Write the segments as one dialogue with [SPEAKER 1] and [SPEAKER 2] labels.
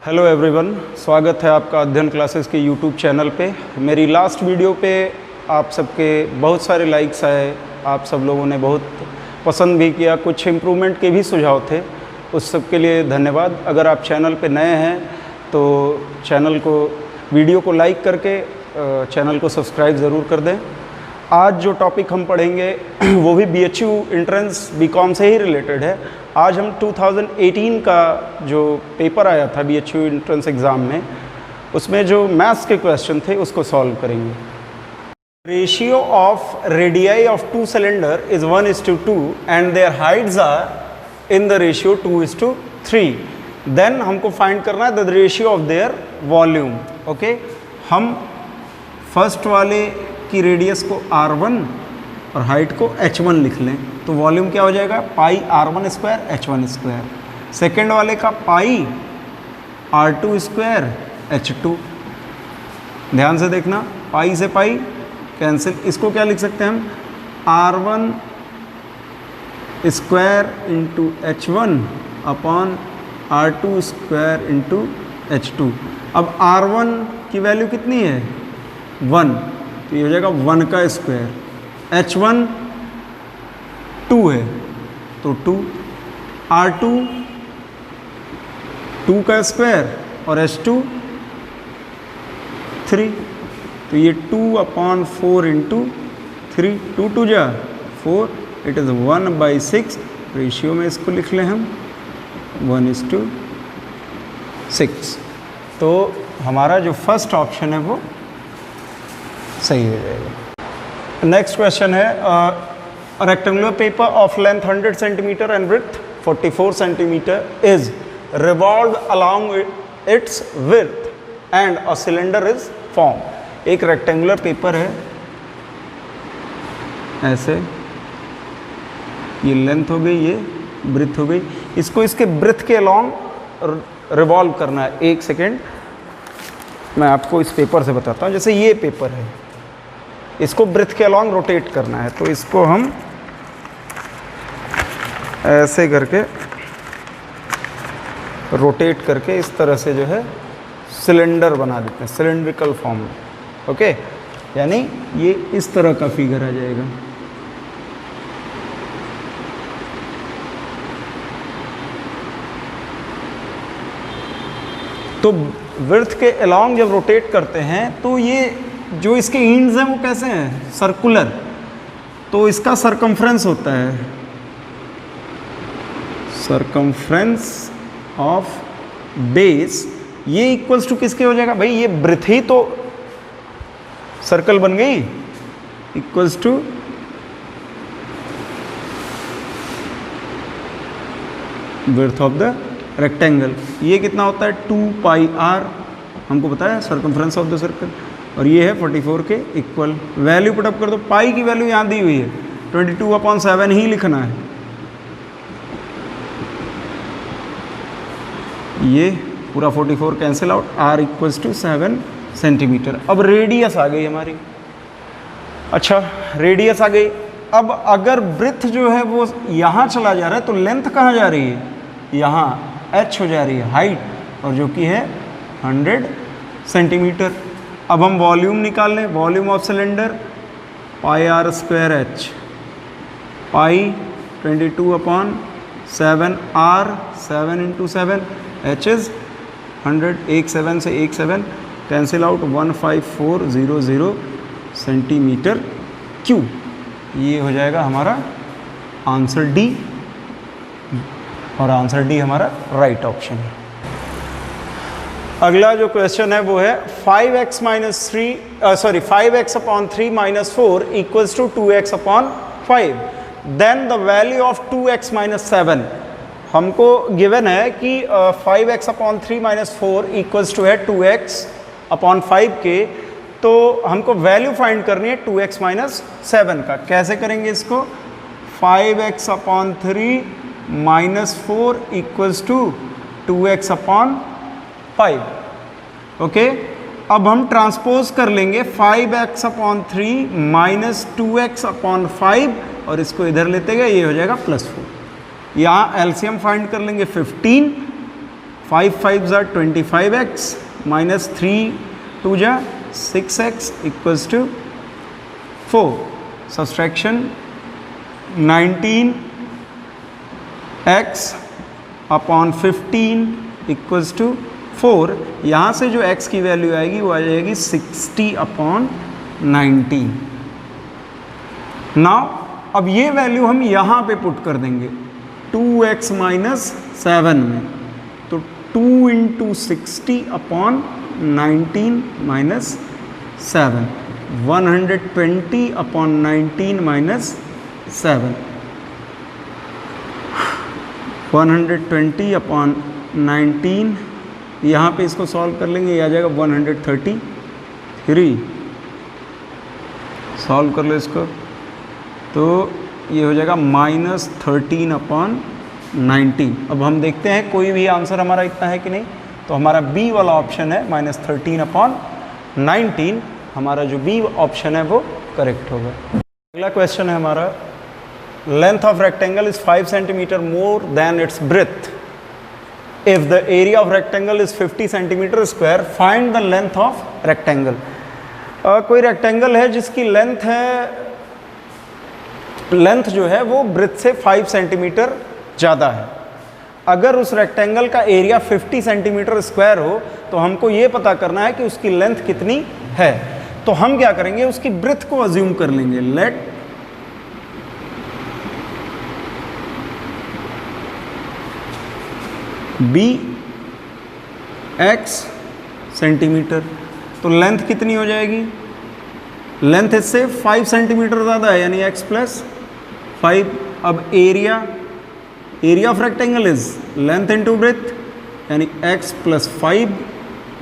[SPEAKER 1] Hello everyone, स्वागत है आपका अध्ययन क्लासेस के यूट्यूब चैनल पे। मेरी लास्ट वीडियो पे आप सबके बहुत सारे लाइक्स आए, आप सब लोगों ने बहुत पसंद भी किया, कुछ इम्प्रूवमेंट के भी सुझाव थे, उस सब के लिए धन्यवाद। अगर आप चैनल पे नए हैं तो चैनल को, वीडियो को लाइक करके चैनल को सब्सक्राइब ज़रूर कर दें। आज जो टॉपिक हम पढ़ेंगे वो भी BHU एंट्रेंस BCom से ही रिलेटेड है। आज हम 2018 का जो पेपर आया था BHU एंट्रेंस एग्ज़ाम में, उसमें जो मैथ्स के क्वेश्चन थे उसको सॉल्व करेंगे। Ratio of radii of two cylinder is 1:2 and their heights are in the ratio 2:3। Then हमको फाइंड करना है the ratio of their volume. Okay, हम फर्स्ट वाले की रेडियस को R1 और हाइट को H1 लिख लें तो वॉल्यूम क्या हो जाएगा, पाई R1 square H1 square. Second वाले का पाई R2 स्क्वायर H2। ध्यान से देखना, पाई से पाई कैंसिल, इसको क्या लिख सकते हैं हम, R1 square into H1 upon R2 square into H2। अब R1 की वैल्यू कितनी है, 1, तो ये हो जाएगा 1 का स्क्वायर। H1 2 है तो 2, R2 2 का स्क्वायर और H2 3, तो ये 2/4 इंटू 3, 2 2 जा 4, इट इज़ 1/6। रेशियो में इसको लिख लें हम 1:6। तो हमारा जो फर्स्ट ऑप्शन है वो सही हो जाएगा। नेक्स्ट क्वेश्चन है, rectangular paper of length 100 centimetre and width 44 centimetre is revolved along it's width and a cylinder is form. एक रेक्टेंगुलर पेपर है, ऐसे ये लेंथ हो गई, ये ब्रेथ हो गई, इसको इसके ब्रेथ के अलोंग रिवॉल्व करना है। एक सेकेंड, मैं आपको इस पेपर से बताता हूँ। जैसे ये पेपर है, इसको ब्रेथ के अलोंग रोटेट करना है, तो इसको हम ऐसे करके रोटेट करके इस तरह से जो है सिलेंडर बना देते हैं, सिलेंड्रिकल फॉर्म में। ओके, यानी ये इस तरह का फिगर आ जाएगा। तो विड्थ के अलोंग जब रोटेट करते हैं तो ये जो इसके एंड्स हैं वो कैसे हैं, सर्कुलर, तो इसका सरकमफ्रेंस होता है, सरकमफ्रेंस ऑफ बेस, ये इक्वल्स टू किसके हो जाएगा भाई, ये ब्रेथ ही तो सर्कल बन गई, equals to width of the rectangle. ये कितना होता है, 2πr, हमको पता है सरकमफ्रेंस ऑफ द सर्कल, और ये है 44 के इक्वल। वैल्यू पुटअप कर दो, पाई की वैल्यू यहाँ दी हुई है 22/7 ही लिखना है। ये पूरा 44 cancel out, R equals to 7 centimetre. अब रेडियस आ गई हमारी। अच्छा, रेडियस आ गई। अब अगर ब्रेथ जो है वो यहाँ चला जा रहा है तो लेंथ कहाँ जा रही है, यहाँ H हो जा रही है, हाइट, और जो कि है 100 सेंटीमीटर। अब हम वॉल्यूम निकाल लें, volume of cylinder pi R square H, pi 22/7 R, 7 into 7, H is 100, 1 7 से 1 7 कैंसिल आउट, 15400 सेंटीमीटर क्यूब। ये हो जाएगा हमारा आंसर डी, और आंसर डी हमारा राइट ऑप्शन है। अगला जो क्वेश्चन है वो है 5x upon 3 minus 4 equals to 2x upon 5, then the value of 2x minus 7। हमको गिवन है कि 5x upon 3 minus 4 equals to है 2x अपॉन 5 के, तो हमको वैल्यू फाइंड करनी है 2x माइनस 7 का। कैसे करेंगे इसको, 5x upon 3 minus 4 equals to 2x upon 5। Okay, अब हम ट्रांसपोज कर लेंगे 5x upon 3 minus 2x upon 5, और इसको इधर लेते गए, ये हो जाएगा +4। यहाँ एलसीएम फाइंड कर लेंगे 15, 5 5 ज़ा 25x माइनस 3 2 ज़ा 6x equals to 4। Subtraction 19x upon 15 equals to 4। यहाँ से जो x की वैल्यू आएगी वो आ जाएगी 60 अपॉन 19। नाउ अब ये वैल्यू हम यहाँ पे पुट कर देंगे 2x माइनस 7 में, तो 2 into 60 upon 19 minus 7, 120 upon 19 minus 7, 120 upon 19, यहाँ पे इसको सॉल्व कर लेंगे, ये आ जाएगा 133। सॉल्व कर लो इसको, तो ये हो जाएगा -13 अपॉन 90। अब हम देखते हैं कोई भी आंसर हमारा इतना है कि नहीं, तो हमारा बी वाला ऑप्शन है -13 अपॉन 19, हमारा जो बी ऑप्शन है वो करेक्ट होगा। अगला क्वेश्चन है हमारा, length of rectangle is 5 centimetre more than it's breath if the area of rectangle is 50 centimetre square, find the length of rectangle. कोई रेक्टेंगल है जिसकी लेंथ जो है वो ब्रेथ से 5 सेंटीमीटर ज़्यादा है। अगर उस रेक्टेंगल का एरिया 50 सेंटीमीटर स्क्वायर हो तो हमको ये पता करना है कि उसकी लेंथ कितनी है। तो हम क्या करेंगे, उसकी ब्रेथ को अज्यूम कर लेंगे, लेट बी x सेंटीमीटर, तो लेंथ कितनी हो जाएगी, लेंथ इससे 5 सेंटीमीटर ज़्यादा है यानी x प्लस 5। अब area of rectangle is length into breath यानी x प्लस 5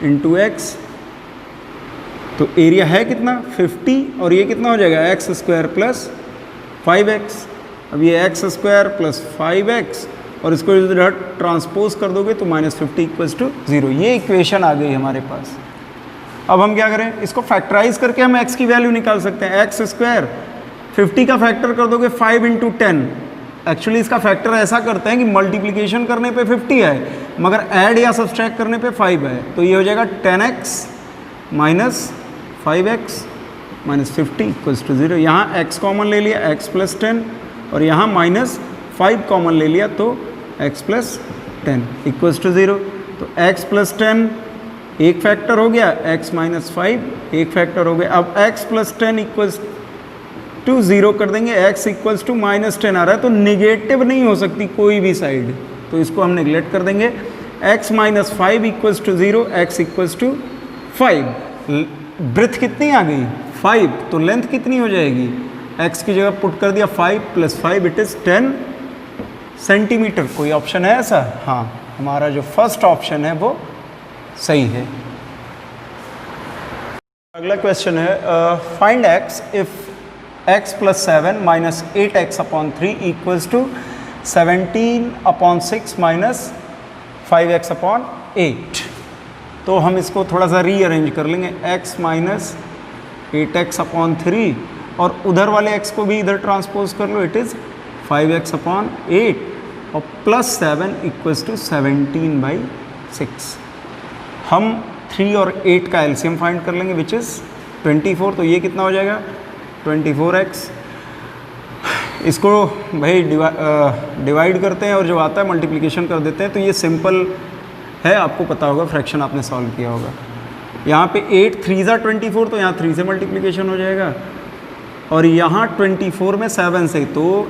[SPEAKER 1] इंटू एक्स, तो एरिया है कितना 50 और ये कितना हो जाएगा x स्क्वायर प्लस 5x। अब ये x स्क्वायर प्लस 5x और इसको इधर ट्रांसपोज कर दोगे तो -50 इक्वल्स टू 0। ये इक्वेशन आ गई हमारे पास। अब हम क्या करें, इसको फैक्टराइज करके हम x की वैल्यू निकाल सकते हैं। x स्क्वायर 50 का फैक्टर कर दोगे 5 इंटू 10। एक्चुअली इसका फैक्टर ऐसा करते हैं कि मल्टीप्लिकेशन करने पे 50 है मगर ऐड या सब्सट्रैक्ट करने पे 5 है, तो ये हो जाएगा 10x minus 5x minus 50 equals to 0। यहाँ x कॉमन ले लिया x प्लस 10 और यहाँ -5 कॉमन ले लिया तो x प्लस 10 इक्वल्स टू 0। तो x प्लस 10 एक फैक्टर हो गया, x माइनस 5 एक फैक्टर हो गया। अब x प्लस 10 इक्वल्स टू 0 कर देंगे, x इक्वल्स टू -10 आ रहा है तो निगेटिव नहीं हो सकती कोई भी साइड, तो इसको हम नेगलेक्ट कर देंगे। x minus 5 equals to 0, x equals to 5। Breadth कितनी आ गई 5, तो लेंथ कितनी हो जाएगी, x की जगह पुट कर दिया 5 प्लस 5 इट इज़ 10 सेंटीमीटर। कोई ऑप्शन है ऐसा? हाँ, हमारा जो फर्स्ट ऑप्शन है वो सही है। अगला क्वेश्चन है, find x if x plus 7 minus 8x upon 3 equals to 17 upon 6 minus 5x upon 8। तो हम इसको थोड़ा सा रीअरेंज कर लेंगे, x माइनस 8x अपॉन 3 और उधर वाले x को भी इधर ट्रांसपोज कर लो, इट इज़ 5x अपॉन 8 और प्लस 7 इक्वल्स टू 17/6। हम 3 और 8 का एलसीएम फाइंड कर लेंगे विच इज़ 24। तो ये कितना हो जाएगा 24x। इसको भाई डिवाइड करते हैं और जो आता है मल्टीप्लिकेशन कर देते हैं, तो ये सिंपल है, आपको पता होगा, फ्रैक्शन आपने सॉल्व किया होगा। यहाँ पे 8 3 ज़ा 24 तो यहाँ 3 से मल्टीप्लिकेशन हो जाएगा और यहाँ 24 में 7 से, तो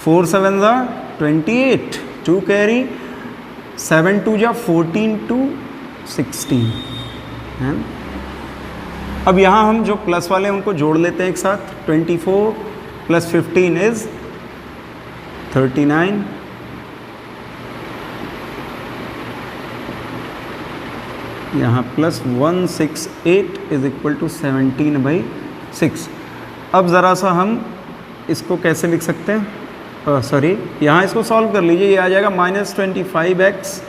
[SPEAKER 1] 4 7 ज़ा 28, 2 कैरी 7 2 ज़ा 14 2 16 है। अब यहाँ हम जो प्लस वाले हैं उनको जोड़ लेते हैं एक साथ, 24 प्लस 15 इज़ 39, यहाँ प्लस 168 इज इक्वल टू 17/6। अब ज़रा सा हम इसको कैसे लिख सकते हैं, सॉरी यहाँ इसको सॉल्व कर लीजिए, ये आ जाएगा -25x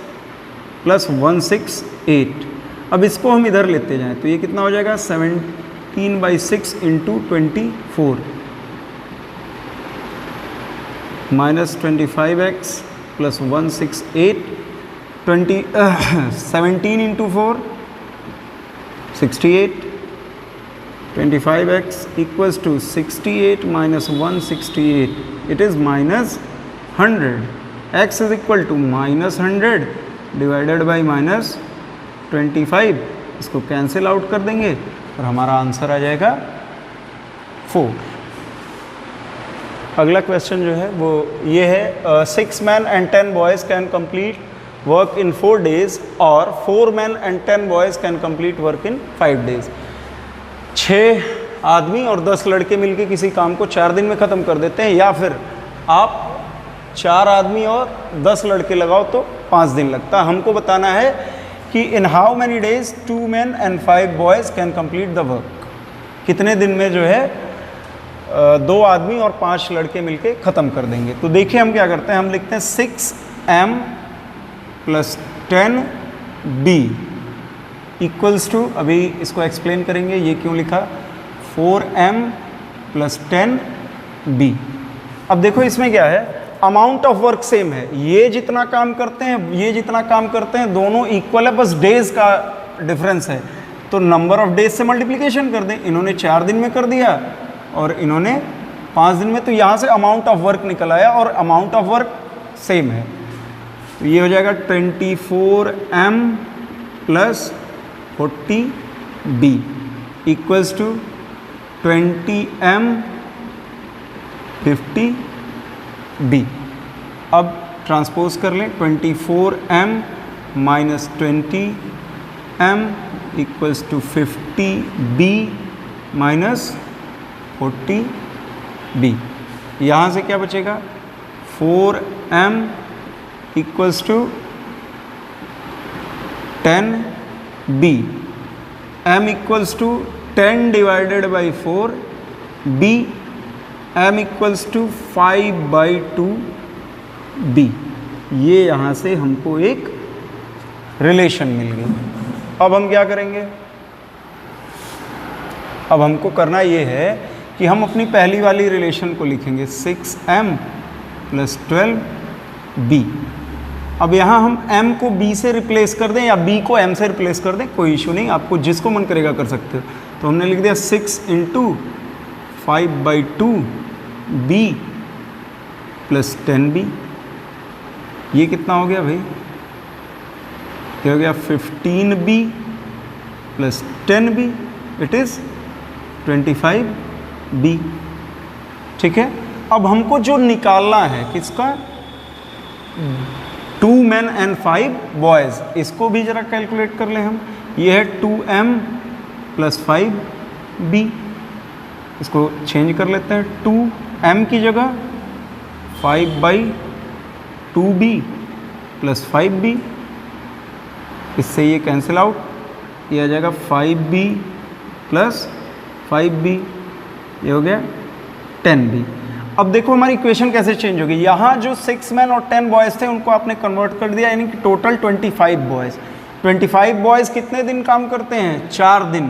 [SPEAKER 1] प्लस 168। अब इसको हम इधर लेते जाएं तो ये कितना हो जाएगा 17/6 into 24 -25x plus 168 17 into 4 68, 25x equals to 68 minus 168, it is minus 100. x is equal to minus 100 divided by minus 25. इसको कैंसिल आउट कर देंगे और हमारा आंसर आ जाएगा 4. अगला क्वेश्चन जो है वो ये है 6 men and 10 boys can complete work in 4 days और 4 men and 10 boys can complete work in 5 days. 6 आदमी और 10 लड़के मिलके किसी काम को 4 दिन में ख़त्म कर देते हैं, या फिर आप 4 आदमी और 10 लड़के लगाओ तो 5 दिन लगता है. हमको बताना है कि in how many days 2 men and 5 boys can complete the work. कितने दिन में जो है 2 आदमी और 5 लड़के मिलके ख़त्म कर देंगे. तो देखिए हम क्या करते हैं, हम लिखते हैं 6m plus 10b equals to, अभी इसको एक्सप्लेन करेंगे ये क्यों लिखा, 4m प्लस 10b. अब देखो इसमें क्या है, अमाउंट ऑफ वर्क सेम है, ये जितना काम करते हैं ये जितना काम करते हैं दोनों इक्वल है, बस डेज का डिफरेंस है. तो नंबर ऑफ डेज से मल्टीप्लिकेशन कर दें. इन्होंने 4 दिन में कर दिया और इन्होंने 5 दिन में, तो यहाँ से अमाउंट ऑफ वर्क निकल आया और अमाउंट ऑफ वर्क सेम है. तो ये हो जाएगा 24m plus 40b equals to 20m 50b. अब ट्रांसपोज कर लें, 24m minus 20m equals to 50b minus 40b. यहाँ से क्या बचेगा, 4m equals to 10b, m equals to 10 divided by 4, b m equals to 5/2b. ये यहाँ से हमको एक रिलेशन मिल गई. अब हम क्या करेंगे, अब हमको करना ये है कि हम अपनी पहली वाली रिलेशन को लिखेंगे 6m प्लस 12b. अब यहाँ हम m को b से रिप्लेस कर दें या b को m से रिप्लेस कर दें, कोई इशू नहीं, आपको जिसको मन करेगा कर सकते हो. तो हमने लिख दिया 6 इंटू 5/2b प्लस 10b. ये कितना हो गया भाई, ये हो गया 15b plus 10b, it is 25b. ठीक है. अब हमको जो निकालना है किसका, 2 men and 5 boys, इसको भी जरा कैलकुलेट कर लें हम. ये है 2m प्लस 5b, इसको चेंज कर लेते हैं, 2m की जगह 5/2b प्लस 5b. इससे ये कैंसिल आउट, ये आ जाएगा 5b प्लस 5b, ये हो गया 10b. अब देखो हमारी इक्वेशन कैसे चेंज होगी, यहाँ जो 6 men और 10 बॉयज़ थे उनको आपने कन्वर्ट कर दिया, यानी कि टोटल 25 बॉयज़. 25 बॉयज़ कितने दिन काम करते हैं, 4 दिन.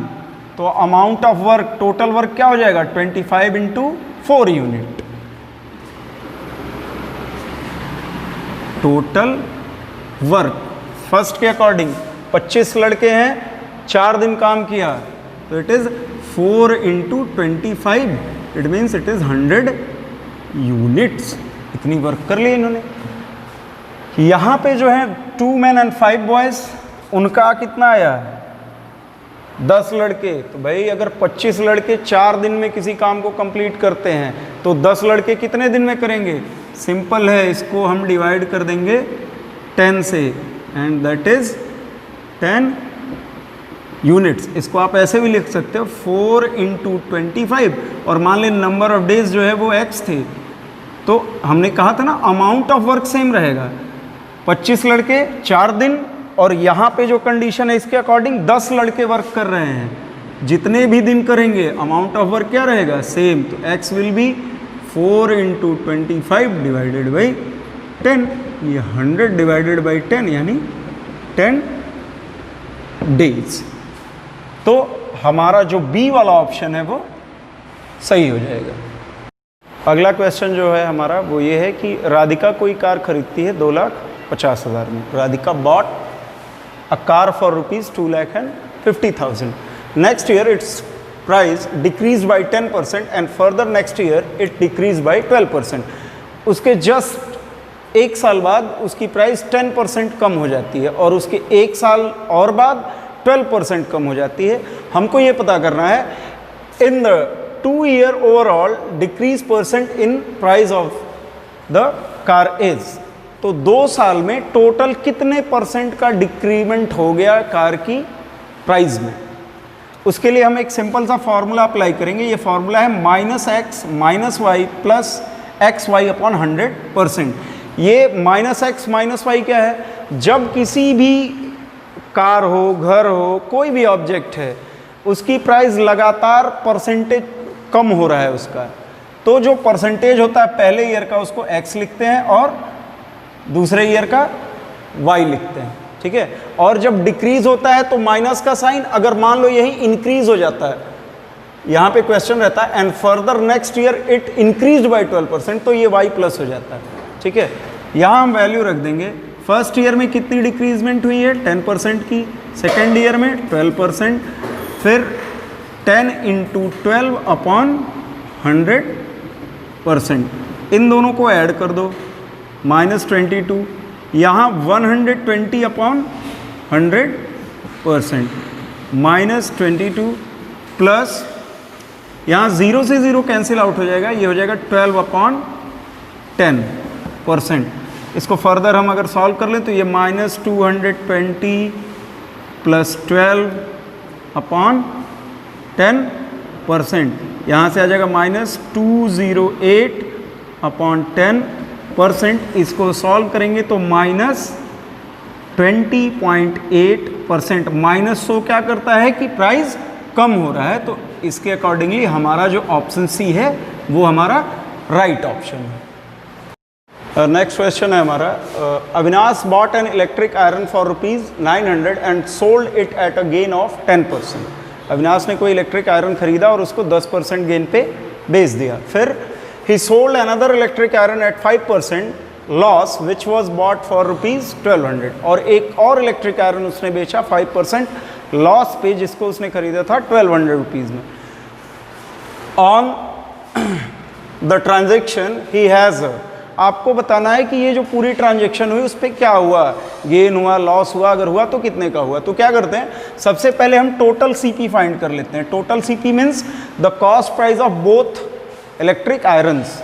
[SPEAKER 1] तो amount of work, total work क्या हो जाएगा, 25 into 4 unit. Total work first के अकॉर्डिंग 25 लड़के हैं, 4 दिन काम किया, तो it is 4 into 25, it means it is 100 units. इतनी वर्क कर ली इन्होंने. यहाँ पे जो है 2 men and 5 boys, उनका कितना आया, 10 लड़के. तो भाई अगर 25 लड़के 4 दिन में किसी काम को कंप्लीट करते हैं तो 10 लड़के कितने दिन में करेंगे, सिंपल है, इसको हम डिवाइड कर देंगे 10 से, एंड दैट इज 10 यूनिट्स. इसको आप ऐसे भी लिख सकते हो 4 इंटू 25, और मान लें नंबर ऑफ डेज जो है वो x थे, तो हमने कहा था ना अमाउंट ऑफ वर्क सेम रहेगा. 25 लड़के 4 दिन, और यहाँ पे जो कंडीशन है इसके अकॉर्डिंग 10 लड़के वर्क कर रहे हैं, जितने भी दिन करेंगे अमाउंट ऑफ वर्क क्या रहेगा, सेम. तो x will be 4 into 25 divided by 10, ये 100 डिवाइडेड बाई 10 यानी 10 डेज. तो हमारा जो बी वाला ऑप्शन है वो सही हो जाएगा. अगला क्वेश्चन जो है हमारा वो ये है कि राधिका कोई कार खरीदती है 2 लाख, 2,50,000 में। Radhika bought a car for rupees 2,50,000. Next year its price decreased by 10% and further next year it decreased by 12%. उसके जस्ट एक साल बाद उसकी प्राइस 10% कम हो जाती है और उसके एक साल और बाद 12% कम हो जाती है। हमको ये पता करना है in the 2 year overall decrease percent in price of the car is. तो 2 साल में टोटल कितने परसेंट का डिक्रीमेंट हो गया कार की प्राइस में। उसके लिए हम एक सिंपल सा फॉर्मूला अप्लाई करेंगे। ये फॉर्मूला है -x - y plus xy upon 100%। ये -x - y क्या है? जब किसी भी कार हो, घर हो, कोई भी ऑब्जेक्ट है, उसकी प्राइस लगातार परसेंटेज कम हो रहा है उसका, तो जो परसेंटेज होता है पहले ईयर का उसको x लिखते हैं और दूसरे ईयर का y लिखते हैं, ठीक है। और जब डिक्रीज होता है तो माइनस का साइन, अगर मान लो यही इंक्रीज हो जाता है, यहाँ पे क्वेश्चन रहता है and further next year it increased by 12%, तो ये y प्लस हो जाता है, ठीक है। यहाँ हम वैल्यू रख देंगे। फर्स्ट ईयर में कितनी डिक्रीजमेंट हुई है? 10% की। सेकेंड ईयर में 12%, फिर 10 × 12 अपॉन 100%। इन दोनों को ऐड कर दो, -22। यहाँ 120 अपॉन 100%, -22 प्लस यहाँ 0 से 0 कैंसिल आउट हो जाएगा, ये हो जाएगा 12 अपॉन 10%। इसको फर्दर हम अगर सॉल्व कर लें तो ये -220 प्लस 12 अपॉन 10%, यहाँ से आ जाएगा -208 अपॉन 10%। इसको सॉल्व करेंगे तो -20.8%। माइनस शो क्या करता है कि प्राइस कम हो रहा है, तो इसके अकॉर्डिंगली हमारा जो ऑप्शन सी है वो हमारा राइट ऑप्शन है। नेक्स्ट क्वेश्चन है हमारा, Avinash bot an electric iron for ₹900 and sold it at a gain of 10%। Avinash ने कोई इलेक्ट्रिक आयरन खरीदा और उसको 10% गेन पे बेच दिया। फिर he sold another electric iron at 5% loss which was bought for ₹1200, और एक और इलेक्ट्रिक आयरन उसने बेचा 5% लॉस पे, जिसको उसने खरीदा था 1200 रुपीज़ में। On the transaction he has, आपको बताना है कि ये जो पूरी ट्रांजेक्शन हुई उस पर क्या हुआ, गेन हुआ, लॉस हुआ, अगर हुआ तो कितने का हुआ। तो क्या करते हैं, सबसे पहले हम टोटल सीपी फाइंड कर लेते हैं। Total CP means the cost price of both electric irons,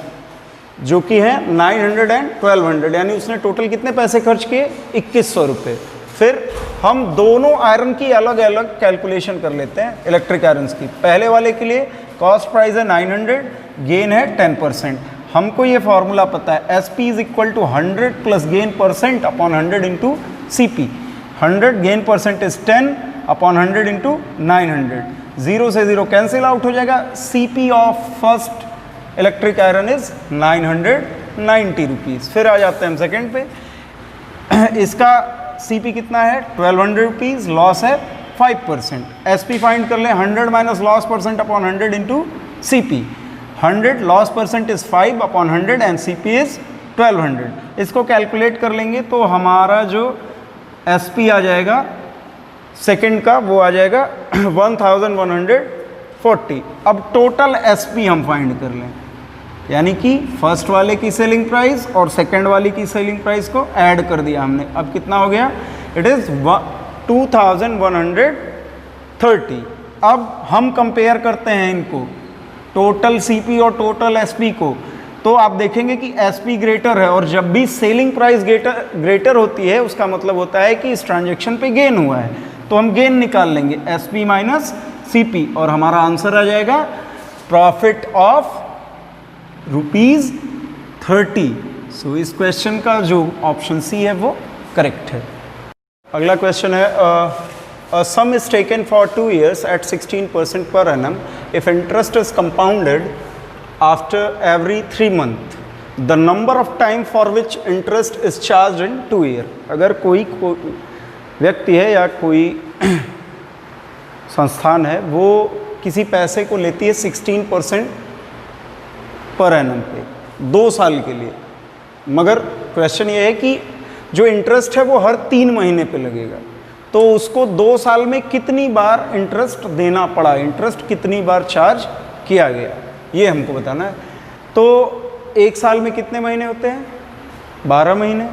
[SPEAKER 1] जो कि है 900 एंड 1200, यानी उसने टोटल कितने पैसे खर्च किए? 2100 रुपये। फिर हम दोनों आयरन की अलग अलग कैलकुलेशन कर लेते हैं इलेक्ट्रिक आयरन्स की। पहले वाले के लिए कॉस्ट प्राइस है 900, गेन है 10%। हमको ये फॉर्मूला पता है, SP is equal to 100 plus gain percent upon 100 into CP। 100 gain percent is 10 upon 100 into 900। 0 से 0 कैंसिल आउट हो जाएगा। CP of first electric iron is 990 rupees. फिर आ जाते हैं हम सेकेंड पे, इसका CP कितना है? 1200 रुपीज़, लॉस है 5%। SP फाइंड कर लें, 100 minus loss percent upon 100 into CP। 100 loss percent is 5 upon 100 and CP is 1200। इसको कैलकुलेट कर लेंगे तो हमारा जो SP आ जाएगा सेकेंड का, वो आ जाएगा 1140। अब टोटल SP हम फाइंड कर लें, यानी कि फर्स्ट वाले की सेलिंग प्राइस और सेकंड वाली की सेलिंग प्राइस को ऐड कर दिया हमने। अब कितना हो गया? It is 2130। अब हम कंपेयर करते हैं इनको, टोटल CP और टोटल SP को, तो आप देखेंगे कि SP ग्रेटर है, और जब भी सेलिंग प्राइस ग्रेटर होती है उसका मतलब होता है कि इस ट्रांजेक्शन पे गेन हुआ है। तो हम गेन निकाल लेंगे, SP माइनस CP, और हमारा आंसर आ जाएगा प्रॉफिट ऑफ ₹30। सो इस क्वेश्चन का जो ऑप्शन सी है वो करेक्ट है। अगला क्वेश्चन है, a sum is taken for 2 years at 16% per annum if interest is compounded after every 3 months. The number of time for which interest is charged in 2 years. अगर कोई व्यक्ति है या कोई संस्थान है, वो किसी पैसे को लेती है 16% पर एनम पे 2 साल के लिए, मगर क्वेश्चन ये है कि जो इंटरेस्ट है वो हर 3 महीने पे लगेगा, तो उसको 2 साल में कितनी बार इंटरेस्ट देना पड़ा, इंटरेस्ट कितनी बार चार्ज किया गया, ये हमको बताना है। तो 1 साल में कितने महीने होते हैं? 12 महीने।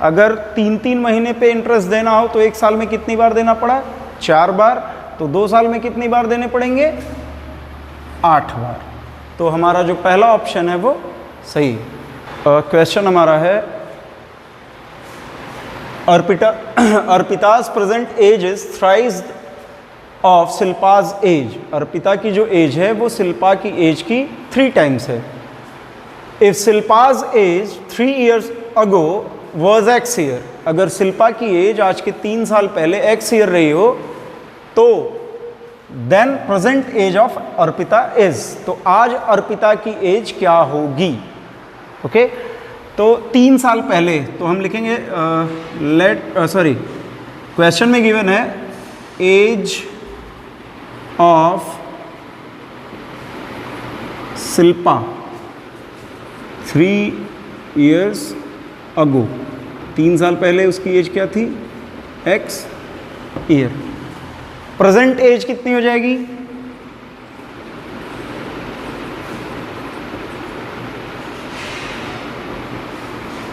[SPEAKER 1] अगर 3-3 महीने पे इंटरेस्ट देना हो तो 1 साल में कितनी बार देना पड़ा? 4 बार। तो 2 साल में कितनी बार देने पड़ेंगे? 8 बार। तो हमारा जो पहला ऑप्शन है वो सही है। क्वेश्चन हमारा है Arpita's present age is thrice of Shilpa's age. Arpita की जो एज है वो शिल्पा की एज की 3 टाइम्स है। If Shilpa's age 3 years ago was X year, अगर शिल्पा की एज आज के 3 साल पहले X year रही हो तो then present age of Arpita is, तो आज अर्पिता की एज क्या होगी? ओके, तो 3 साल पहले तो हम लिखेंगे क्वेश्चन में गिवन है age of Shilpa 3 years ago, 3 साल पहले उसकी एज क्या थी? X year। प्रेजेंट एज कितनी हो जाएगी?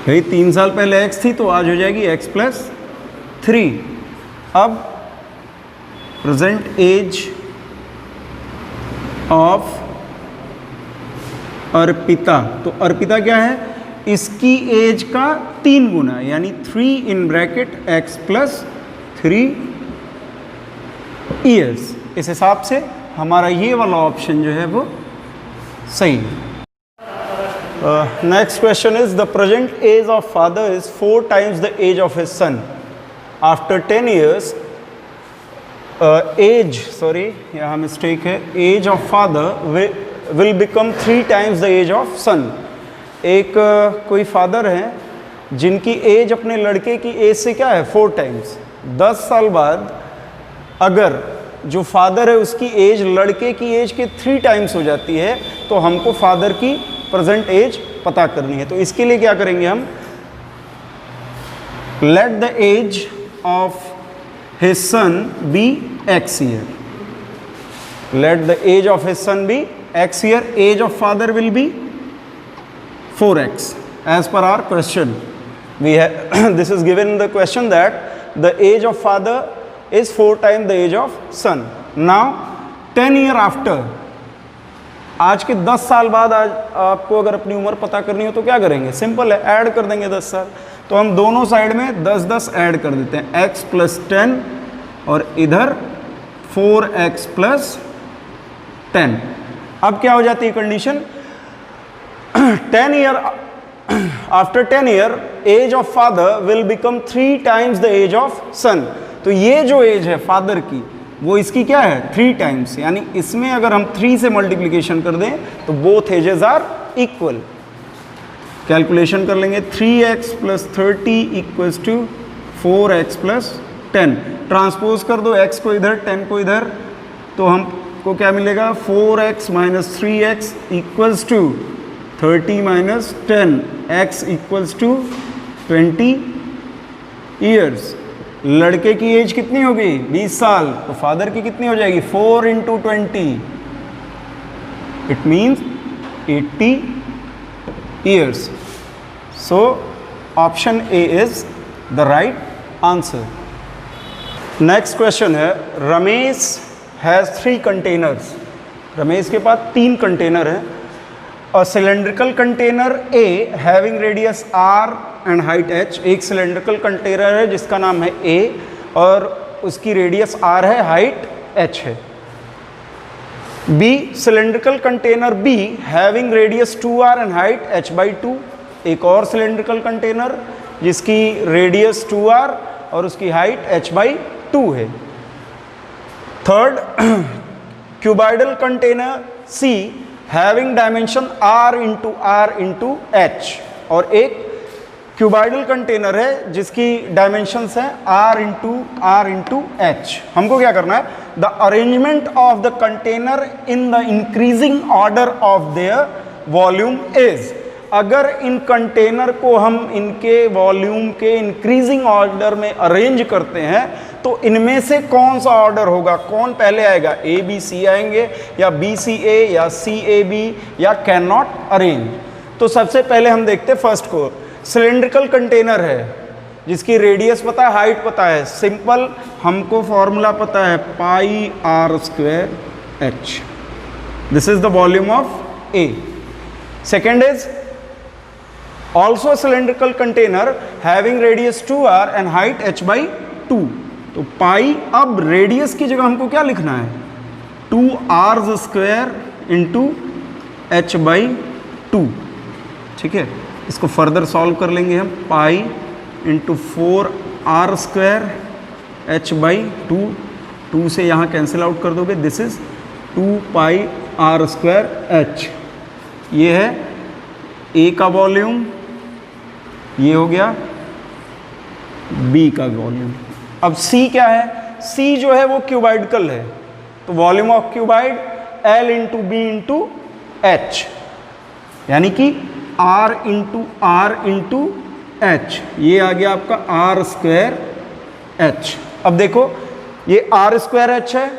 [SPEAKER 1] भाई 3 साल पहले x थी तो आज हो जाएगी x + 3। अब प्रेजेंट एज ऑफ अर्पिता, तो अर्पिता क्या है? इसकी एज का 3 गुना, यानी 3 (x + 3 years। इस हिसाब से हमारा ये वाला ऑप्शन जो है वो सही है। Next question is the present age of father is 4 times the age of his son. After 10 years यहाँ मिस्टेक है, age of father will become 3 times the age of son. एक कोई फादर हैं जिनकी एज अपने लड़के की एज से क्या है? 4 times। 10 साल बाद अगर जो फादर है उसकी एज लड़के की एज के 3 times हो जाती है तो हमको फादर की प्रेजेंट एज पता करनी है। तो इसके लिए क्या करेंगे हम? Let the age of his son be X year। Let the age of his son be X year। Age of father will be 4x as per our question. We have this is given in the question that the age of father is 4 times the age of son. Now 10 year after, आज के 10 साल बाद आज आपको अगर अपनी उम्र पता करनी हो तो क्या करेंगे? सिंपल है, ऐड कर देंगे 10 साल। तो हम दोनों साइड में 10-10 ऐड कर देते हैं, x + 10 और इधर 4x + 10। अब क्या हो जाती है condition? 10 year after 10 year age of father will become 3 times the age of son. तो ये जो एज है फादर की वो इसकी क्या है? 3 times, यानी इसमें अगर हम 3 से मल्टीप्लिकेशन कर दें तो both ages are equal. Calculation कर लेंगे, 3x + 30 = 4x + 10। ट्रांसपोज कर दो x को इधर 10 को इधर, तो हमको क्या मिलेगा? 4x - 3x = 30 - 10, x = 20 years। लड़के की एज कितनी होगी? 20 साल। तो फादर की कितनी हो जाएगी? 4 × 20, it means 80 years। So option A is the right answer. Next question है रमेश हैज़ 3 कंटेनर्स। रमेश के पास 3 कंटेनर हैं। A cylindrical container A having radius r and height h। एक सिलेंड्रिकल कंटेनर है जिसका नाम है A और उसकी रेडियस r है, हाइट h है। B cylindrical container B having radius 2r and height h/2। एक और सिलेंड्रिकल कंटेनर जिसकी रेडियस 2r और उसकी हाइट h/2 है। Third cuboidal container C having dimension r × h। और एक क्यूबॉइडल कंटेनर है जिसकी डायमेंशंस हैं r × h। हमको क्या करना है? The arrangement of the container in the increasing order of their volume is. अगर इन कंटेनर को हम इनके वॉल्यूम के इंक्रीजिंग ऑर्डर में अरेंज करते हैं तो इनमें से कौन सा ऑर्डर होगा, कौन पहले आएगा, ए बी सी आएंगे या बी सी ए या सी ए बी या कैन नॉट अरेंज। तो सबसे पहले हम देखते हैं फर्स्ट को, सिलेंड्रिकल कंटेनर है जिसकी रेडियस पता है, हाइट पता है, सिंपल हमको फॉर्मूला पता है pi r square h, this is the volume of a. Second is also cylindrical container having radius 2r and height h by 2। तो पाई, अब रेडियस की जगह हमको क्या लिखना है, 2r square into h by 2, ठीक है। इसको फर्दर सॉल्व कर लेंगे हम, pi into 4r square h by 2, 2 से यहाँ कैंसिल आउट कर दोगे, this is 2 pi r square h। ये है A का वॉल्यूम, ये हो गया B का वॉल्यूम। अब C क्या है, C जो है वो क्यूबाइडिकल है, तो volume of cuboid L into B into H, यानी कि R इंटू एच, ये आ गया आपका R स्क्वायर एच। अब देखो ये R स्क्वायर एच है,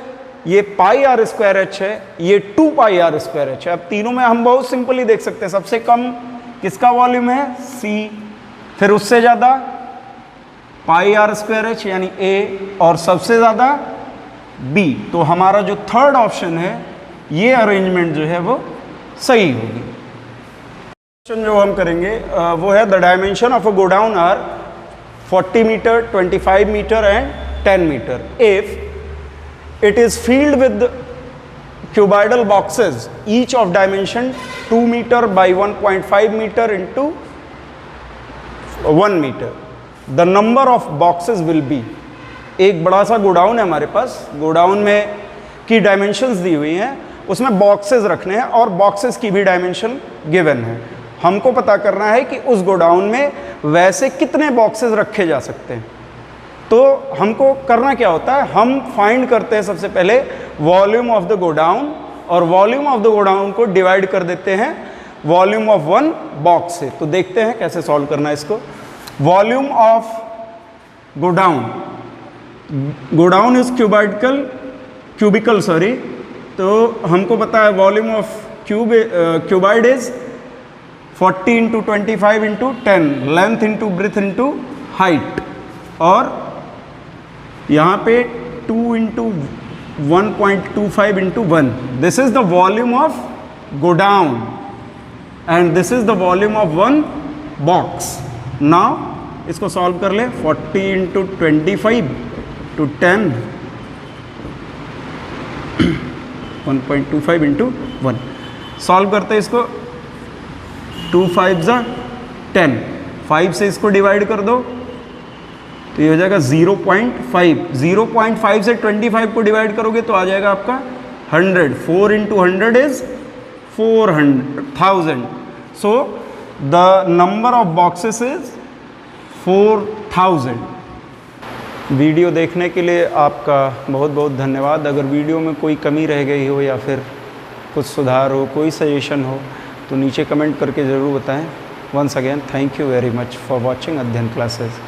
[SPEAKER 1] ये पाई आर स्क्वायर एच है, ये 2 पाई आर स्क्वायर एच है। अब तीनों में हम बहुत सिंपली देख सकते हैं, सबसे कम किसका वॉल्यूम है, C, फिर उससे ज़्यादा पाई आर स्क्वायर एच यानी A, और सबसे ज़्यादा B। तो हमारा जो थर्ड ऑप्शन है ये अरेंजमेंट जो है वो सही होगी। क्वेश्चन जो हम करेंगे वो है the dimension of a godown are 40 metre, 25 metre and 10 metre. If it is filled with cuboidal boxes each of dimension 2 meter by 1.5 meter into 1 meter, the number of boxes will be। एक बड़ा सा godown है हमारे पास, godown में की dimensions दी हुई हैं, उसमें बॉक्सेस रखने हैं और बॉक्सेस की भी डायमेंशन गिवन है। हमको पता करना है कि उस गोडाउन में वैसे कितने बॉक्सेस रखे जा सकते हैं। तो हमको करना क्या होता है, हम फाइंड करते हैं सबसे पहले वॉल्यूम ऑफ द गोडाउन, और वॉल्यूम ऑफ द गोडाउन को डिवाइड कर देते हैं वॉल्यूम ऑफ वन बॉक्स से। तो देखते हैं कैसे सॉल्व करना है इसको। Volume of godown, godown is cubical sorry, तो हमको पता है volume of cuboid is 40 into 25 into 10, length into breadth into height, और यहाँ पे 2 into 1.25 into 1, this is the volume of godown and this is the volume of one box. Now इसको solve कर ले, 40 इंटू 25 टू 10, 1.25 इंटू 1, सॉल्व करते हैं इसको, 2 5 ज़ा 10, 5 से इसको डिवाइड कर दो तो ये हो जाएगा 0.5, 0.5 से 25 को डिवाइड करोगे तो आ जाएगा आपका 100, 4 into 100 is 400,000। So the number of boxes is 4000। Video देखने के लिए आपका बहुत बहुत धन्यवाद। अगर वीडियो में कोई कमी रह गई हो या फिर कुछ सुधार हो, कोई सजेशन हो तो नीचे कमेंट करके ज़रूर बताएं। Once again thank you very much for watching Adhyayan classes.